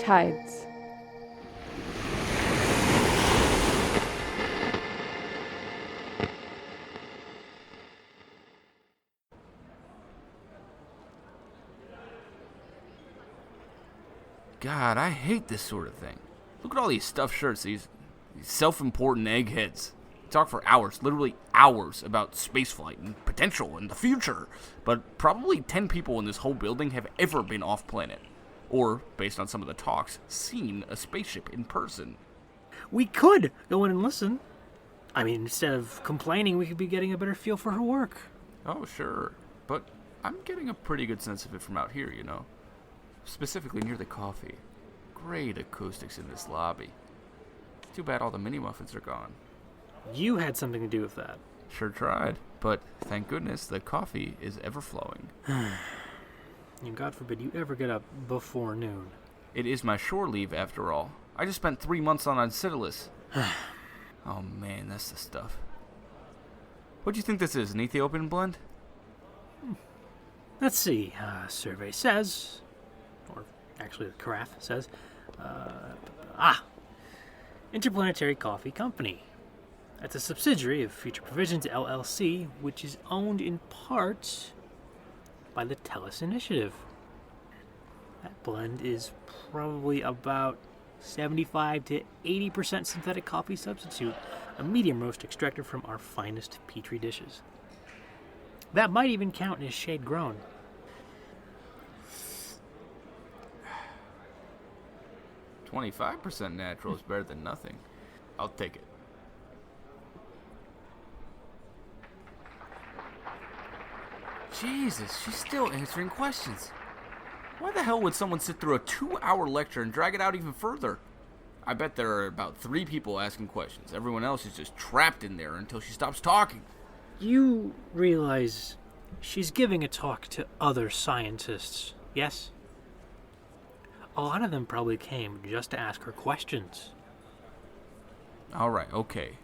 Tides. God, I hate this sort of thing. Look at all these stuffed shirts, these self-important eggheads. Talk for hours, literally hours, about spaceflight and potential and the future. But probably 10 people in this whole building have ever been off-planet. Or, based on some of the talks, seen a spaceship in person. We could go in and listen. I mean, instead of complaining, we could be getting a better feel for her work. Oh, sure. But I'm getting a pretty good sense of it from out here, you know. Specifically near the coffee. Great acoustics in this lobby. Too bad all the mini muffins are gone. You had something to do with that. Sure tried, but thank goodness the coffee is ever flowing. And God forbid you ever get up before noon. It is my shore leave, after all. I just spent 3 months on Tellus. Oh man, that's the stuff. What do you think this is, an Ethiopian blend? Let's see. Survey says, or actually the carafe says, Interplanetary Coffee Company. That's a subsidiary of Future Provisions LLC, which is owned in part by the Tellus Initiative. That blend is probably about 75 to 80% synthetic coffee substitute, a medium roast extracted from our finest Petri dishes. That might even count as shade grown. "25% natural is better than nothing. I'll take it." Jesus, she's still answering questions. Why the hell would someone sit through a 2-hour lecture and drag it out even further? I bet there are about 3 people asking questions. Everyone else is just trapped in there until she stops talking. You realize she's giving a talk to other scientists, yes? A lot of them probably came just to ask her questions. Alright, okay.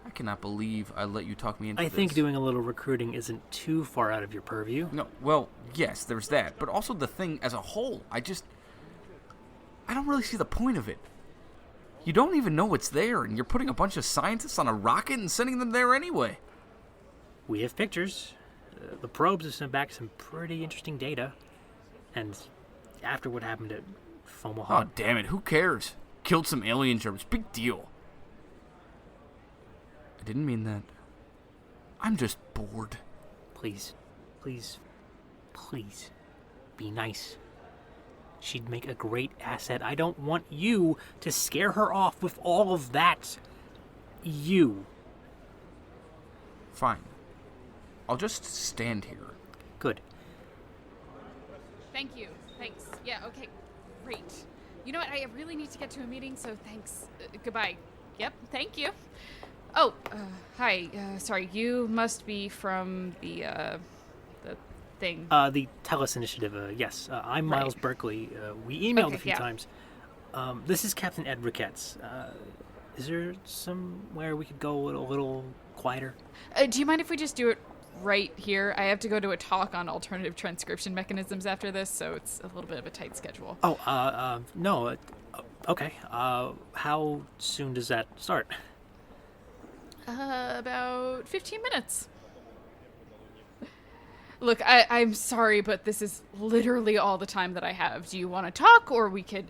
I cannot believe I let you talk me into this. I think doing a little recruiting isn't too far out of your purview. No, well, yes, there's that. But also the thing as a whole. I don't really see the point of it. You don't even know what's there, and you're putting a bunch of scientists on a rocket and sending them there anyway. We have pictures. The probes have sent back some pretty interesting data. And after what happened at Fomalhaut... Oh, damn it, who cares? Killed some alien germs, big deal. I didn't mean that. I'm just bored. Please, be nice. She'd make a great asset. I don't want you to scare her off with all of that. You. Fine. I'll just stand here. Good. Thank you. Thanks. Yeah, okay. Great. You know what? I really need to get to a meeting, so thanks. Goodbye. Yep, thank you. Oh, hi. Sorry, you must be from the thing. The Tellus Initiative, yes. I'm Right. Miles Berkeley. We emailed Okay, a few yeah. times. This is Captain Ed Ricketts. Is there somewhere we could go a little quieter? Do you mind if we just do it right here? I have to go to a talk on alternative transcription mechanisms after this, so it's a little bit of a tight schedule. Oh, no. Okay. How soon does that start? About 15 minutes. Look, I'm sorry, but this is literally all the time that I have. Do you want to talk, or we could,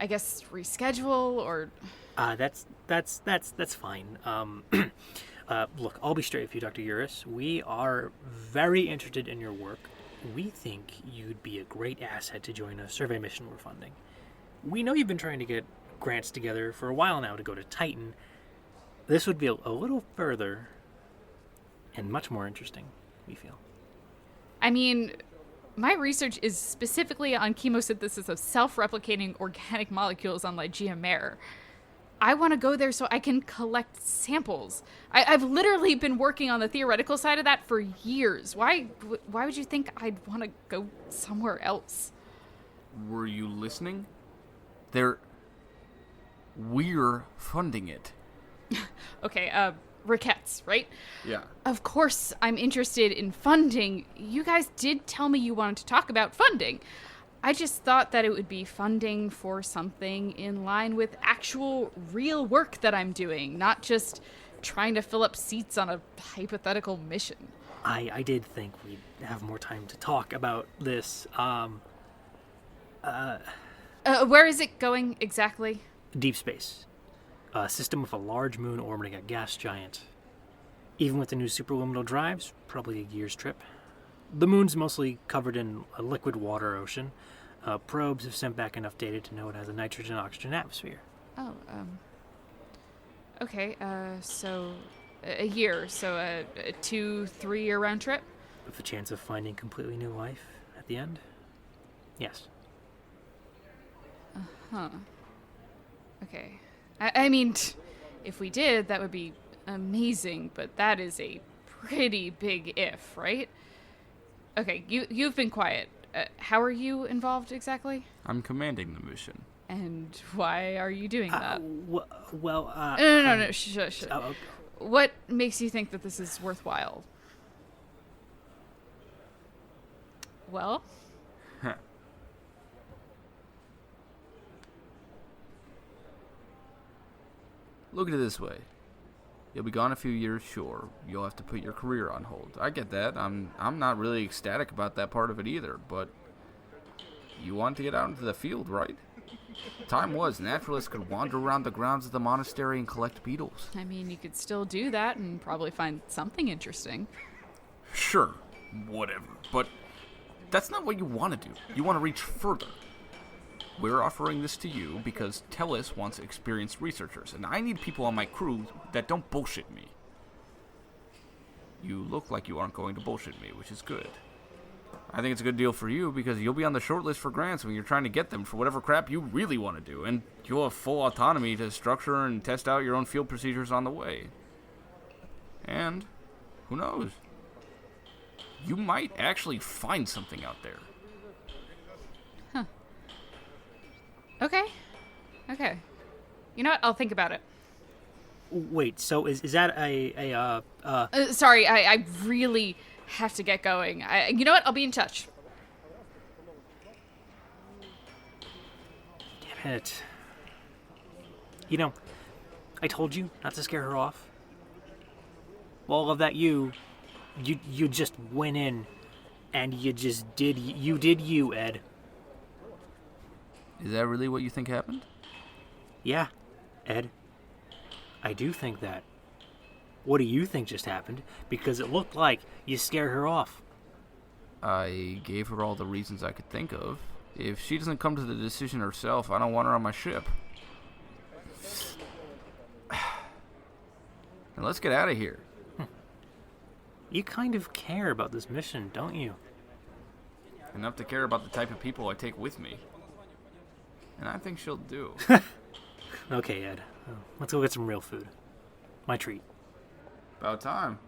I guess, reschedule, or... That's fine. Look, I'll be straight with you, Dr. Eurus. We are very interested in your work. We think you'd be a great asset to join a survey mission we're funding. We know you've been trying to get grants together for a while now to go to Titan. This would be a little further and much more interesting, we feel. I mean, my research is specifically on chemosynthesis of self-replicating organic molecules on Ligeia mare. I want to go there so I can collect samples. I've literally been working on the theoretical side of that for years. Why would you think I'd want to go somewhere else? Were you listening? We're funding it. Okay, Ricketts, right? Yeah. Of course I'm interested in funding. You guys did tell me you wanted to talk about funding. I just thought that it would be funding for something in line with actual real work that I'm doing, not just trying to fill up seats on a hypothetical mission. I did think we'd have more time to talk about this. Where is it going exactly? Deep space. A system with a large moon orbiting a gas giant. Even with the new superluminal drives, probably a year's trip. The moon's mostly covered in a liquid water ocean. Probes have sent back enough data to know it has a nitrogen-oxygen atmosphere. Oh, okay, so a year, so a 2-3 year round trip? With the chance of finding completely new life at the end? Yes. Huh. Okay. I mean, if we did, that would be amazing, but that is a pretty big if, right? Okay, you've been quiet. How are you involved exactly? I'm commanding the mission. And why are you doing that? No. Shush. Okay. What makes you think that this is worthwhile? Well? Look at it this way. You'll be gone a few years, sure. You'll have to put your career on hold. I get that. I'm not really ecstatic about that part of it either, but you want to get out into the field, right? Time was, naturalists could wander around the grounds of the monastery and collect beetles. I mean, you could still do that and probably find something interesting. Sure, whatever. But that's not what you want to do. You want to reach further. We're offering this to you because Tellus wants experienced researchers, and I need people on my crew that don't bullshit me. You look like you aren't going to bullshit me, which is good. I think it's a good deal for you because you'll be on the short list for grants when you're trying to get them for whatever crap you really want to do, and you'll have full autonomy to structure and test out your own field procedures on the way. And, who knows? You might actually find something out there. Huh. Okay. You know what? I'll think about it. Wait, so is that Sorry, I really have to get going. You know what? I'll be in touch. Damn it. You know, I told you not to scare her off. All of that you just went in and you just did you, Ed. Is that really what you think happened? Yeah, Ed. I do think that. What do you think just happened? Because it looked like you scared her off. I gave her all the reasons I could think of. If she doesn't come to the decision herself, I don't want her on my ship. And let's get out of here. You kind of care about this mission, don't you? Enough to care about the type of people I take with me. And I think she'll do. Okay, Ed. Let's go get some real food. My treat. About time.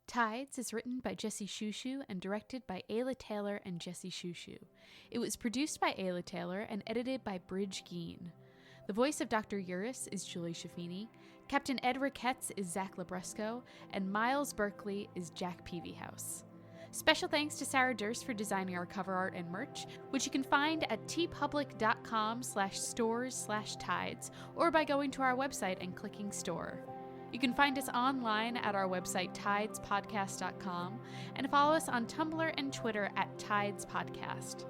Tides is written by Jesse Schuschu and directed by Ayla Taylor and Jesse Schuschu. It was produced by Ayla Taylor and edited by Bridge Geene. The voice of Dr. Eurus is Julie Schifini, Captain Ed Ricketts is Zach Libresco, and Miles Berkeley is Jack Pevyhouse. Special thanks to Sarah Durst for designing our cover art and merch, which you can find at tpublic.com/stores/tides or by going to our website and clicking store. You can find us online at our website tidespodcast.com and follow us on Tumblr and Twitter at tidespodcast.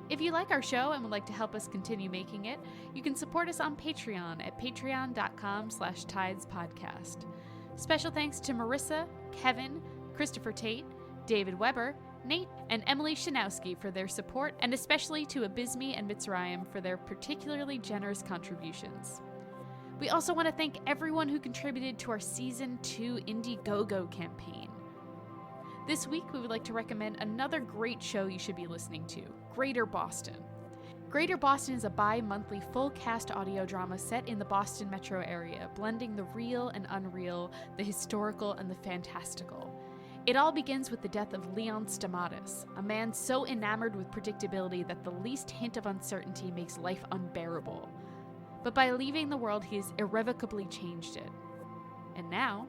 If you like our show and would like to help us continue making it, you can support us on Patreon at patreon.com/tidespodcast. Special thanks to Marissa, Kevin, Christopher Tate, David Weber, Nate, and Emily Shanowski for their support, and especially to Abysme and Mitzrayim for their particularly generous contributions. We also want to thank everyone who contributed to our Season 2 Indiegogo campaign. This week, we would like to recommend another great show you should be listening to, Greater Boston. Greater Boston is a bi-monthly full-cast audio drama set in the Boston metro area, blending the real and unreal, the historical and the fantastical. It all begins with the death of Leon Stamatis, a man so enamored with predictability that the least hint of uncertainty makes life unbearable. But by leaving the world, he has irrevocably changed it. And now,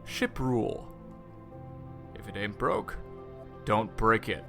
Ship rule. If it ain't broke, don't break it.